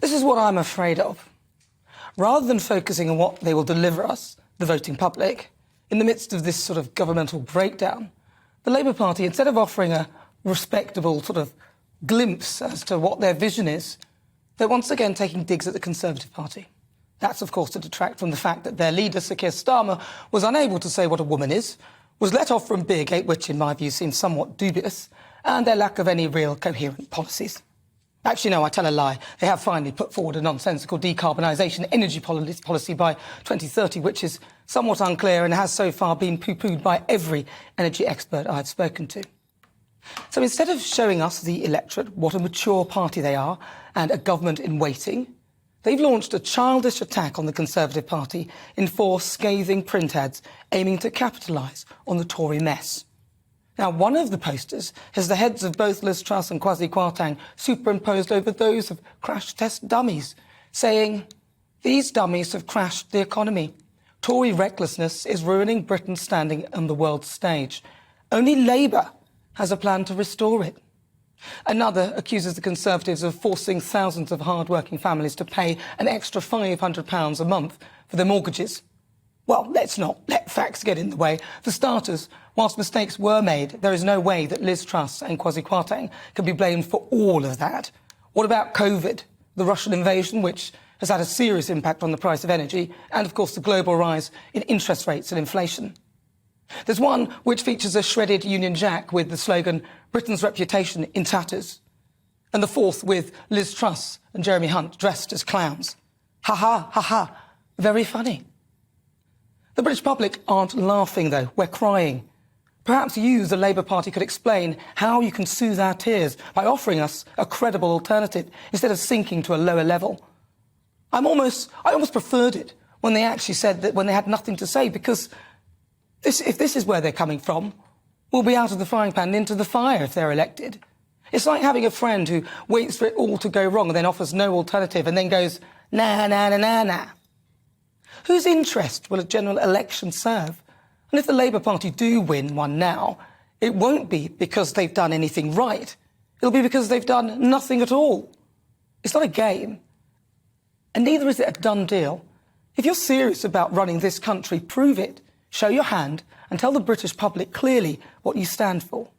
This is what I'm afraid of. Rather than focusing on what they will deliver us, the voting public, in the midst of this sort of governmental breakdown, the Labour Party, instead of offering a respectable sort of glimpse as to what their vision is, they're once again taking digs at the Conservative Party. That's, of course, to detract from the fact that their leader, Sir Keir Starmer, was unable to say what a woman is, was let off from Beergate, which in my view seems somewhat dubious, and their lack of any real coherent policies. Actually, no, I tell a lie. They have finally put forward a nonsensical decarbonisation energy policy by 2030, which is somewhat unclear and has so far been poo-pooed by every energy expert I've spoken to. So instead of showing us, the electorate, what a mature party they are and a government in waiting, they've launched a childish attack on the Conservative Party in 4 scathing print ads aiming to capitalise on the Tory mess. Now, one of the posters has the heads of both Liz Truss and Kwasi Kwarteng superimposed over those of crash test dummies, saying, "These dummies have crashed the economy. Tory recklessness is ruining Britain's standing on the world stage. Only Labour has a plan to restore it." Another accuses the Conservatives of forcing thousands of hard-working families to pay an extra £500 a month for their mortgages. Well, let's not let facts get in the way. For starters, whilst mistakes were made, there is no way that Liz Truss and Kwasi Kwarteng can be blamed for all of that. What about COVID, the Russian invasion, which has had a serious impact on the price of energy, and, of course, the global rise in interest rates and inflation? There's one which features a shredded Union Jack with the slogan, "Britain's reputation in tatters," and the fourth with Liz Truss and Jeremy Hunt dressed as clowns. Ha ha, ha ha, very funny. The British public aren't laughing, though. We're crying. Perhaps you, the Labour Party, could explain how you can soothe our tears by offering us a credible alternative instead of sinking to a lower level. I almost preferred it when they actually said that when they had nothing to say, because if this is where they're coming from, we'll be out of the frying pan and into the fire if they're elected. It's like having a friend who waits for it all to go wrong and then offers no alternative and then goes, nah, nah, nah, nah, nah. Whose interest will a general election serve? And if the Labour Party do win one now, it won't be because they've done anything right. It'll be because they've done nothing at all. It's not a game. And neither is it a done deal. If you're serious about running this country, prove it. Show your hand and tell the British public clearly what you stand for.